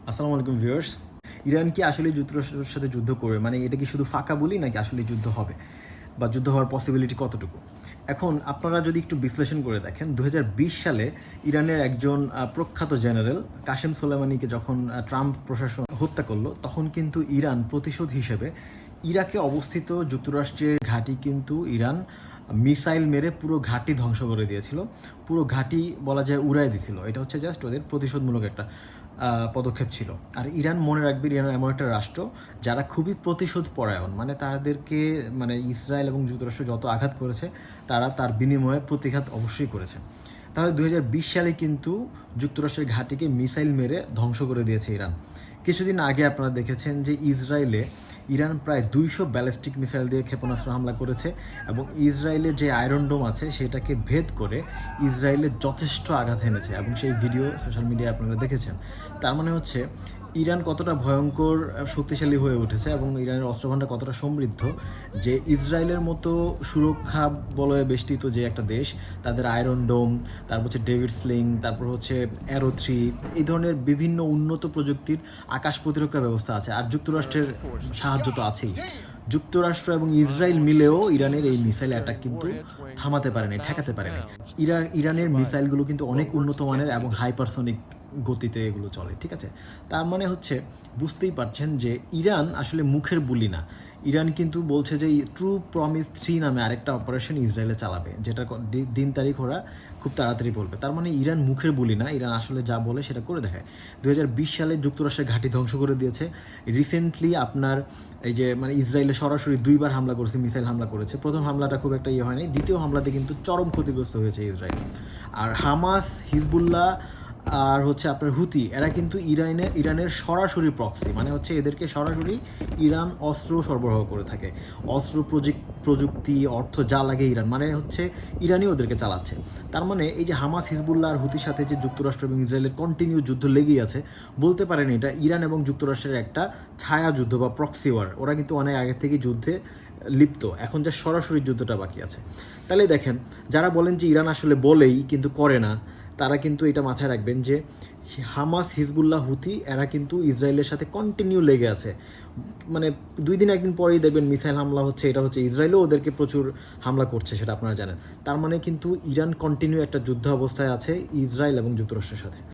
আসসালামু আলাইকুম viewers. Iran কি আসলে যুক্তরাষ্ট্রের সাথে যুদ্ধ করবে, মানে এটা কি শুধু ফাঁকা বলি নাকি আসলে যুদ্ধ হবে বা যুদ্ধ হওয়ার পসিবিলিটি কতটুকু? এখন আপনারা যদি একটু বিশ্লেষণ করে দেখেন, 2020 সালে ইরানের একজন প্রখ্যাত জেনারেল কাশেম সোলেমানিকে যখন ট্রাম্প প্রশাসন হত্যা করলো, তখন কিন্তু ইরান প্রতিশোধ হিসেবে ইরাকে অবস্থিত যুক্তরাষ্ট্রের ঘাঁটি কিন্তু ইরান মিসাইল মেরে পুরো ঘাঁটি ধ্বংস করে দিয়েছিল। পুরো ঘাঁটি বলা যায় উড়াই দিছিল। এটা হচ্ছে জাস্ট ওদের প্রতিশোধমূলক একটা পদক্ষেপ ছিল। আর ইরান মনে রাখবে, ইরান এমন একটা রাষ্ট্র যারা খুবই প্রতিশোধ পরায়ণ, মানে তাদেরকে মানে ইসরায়েল এবং যুক্তরাষ্ট্র যত আঘাত করেছে তারা তার বিনিময়ে প্রতিঘাত অবশ্যই করেছে। তাহলে 2020 সালে কিন্তু যুক্তরাষ্ট্রের ঘাঁটিকে মিসাইল মেরে ধ্বংস করে দিয়েছে ইরান। কিছুদিন আগে আপনারা দেখেছেন যে ইসরায়েলে ইরান প্রায় 200 ব্যালিস্টিক মিসাইল দিয়ে ক্ষেপণাস্ত্র হামলা করেছে এবং ইসরায়েলের যে আয়রন ডোম আছে সেটাকে ভেদ করে ইসরায়েলের যথেষ্ট আঘাত এনেছে এবং সেই ভিডিও সোশ্যাল মিডিয়ায় আপনারা দেখেছেন। তার মানে হচ্ছে ইরান কতটা ভয়ঙ্কর শক্তিশালী হয়ে উঠেছে এবং ইরানের অস্ত্রভান্ডার কতটা সমৃদ্ধ যে ইসরায়েলের মতো সুরক্ষা বলয়ে বেষ্টিত যে একটা দেশ, তাদের আয়রন ডোম, তারপর হচ্ছে ডেভিড স্লিং, তারপর হচ্ছে অ্যারো 3, এই ধরনের বিভিন্ন উন্নত প্রযুক্তির আকাশ প্রতিরক্ষা ব্যবস্থা আছে। আর যুক্তরাষ্ট্রের সাহায্য তো আছেই। যুক্তরাষ্ট্র এবং ইসরায়েল মিলেও ইরানের এই মিসাইল অ্যাটাক কিন্তু থামাতে পারেনি, ঠেকাতে পারেনি। ইরানের মিসাইলগুলো কিন্তু অনেক উন্নত মানের এবং হাইপারসনিক গতিতে এগুলো চলে, ঠিক আছে? তার মানে হচ্ছে বুঝতেই পারছেন যে ইরান আসলে মুখের বুলি না। ইরান কিন্তু বলছে যে ট্রু প্রমিস 3 নামে আরেকটা অপারেশন ইসরায়েলে চালাবে, যেটা দিন তারিখ ওরা খুব তাড়াতাড়ি বলবে। তার মানে ইরান মুখের বুলি না, ইরান আসলে যা বলে সেটা করে দেখায়। 2020 সালে যুক্তরাষ্ট্রের ঘাঁটি ধ্বংস করে দিয়েছে। রিসেন্টলি আপনার এই যে মানে ইসরায়েলে সরাসরি 2বার হামলা করেছে, মিসাইল হামলা করেছে। প্রথম হামলাটা খুব একটা ইয়ে হয়নি, দ্বিতীয় হামলাতে কিন্তু চরম ক্ষতিগ্রস্ত হয়েছে ইসরায়েল। আর হামাস, হিজবুল্লাহ আর হচ্ছে আপনার হুতি, এরা কিন্তু ইরানের সরাসরি প্রক্সি, মানে হচ্ছে এদেরকে সরাসরি ইরান অস্ত্র সরবরাহ করে থাকে। অস্ত্র প্রযুক্তি, অর্থ যা লাগে ইরান, মানে হচ্ছে ইরানই ওদেরকে চালাচ্ছে। তার মানে এই যে হামাস, হিজবুল্লাহ আর হুতির সাথে যে যুক্তরাষ্ট্র এবং ইসরায়েলের কন্টিনিউ যুদ্ধ লেগেই আছে, বলতে পারেন এটা ইরান এবং যুক্তরাষ্ট্রের একটা ছায়া যুদ্ধ বা প্রক্সি ওয়ার। ওরা কিন্তু অনেক আগে থেকে যুদ্ধে লিপ্ত, এখন যা সরাসরি যুদ্ধটা বাকি আছে। তাহলে দেখেন, যারা বলেন যে ইরান আসলে বলেই কিন্তু করে না, তারা কিন্তু এটা মাথায় রাখবেন যে হামাস, হিজবুল্লাহ, হুতি এরা কিন্তু ইসরায়েলের সাথে কন্টিনিউ লেগে আছে। মানে 2 দিন 1 দিন পরেই দেখবেন মিসাইল হামলা হচ্ছে, এটা হচ্ছে ইসরায়েলও ওদেরকে প্রচুর হামলা করছে, সেটা আপনারা জানেন। তার মানে কিন্তু ইরান কন্টিনিউ একটা যুদ্ধ অবস্থায় আছে ইসরায়েল এবং যুক্তরাষ্ট্রের সাথে।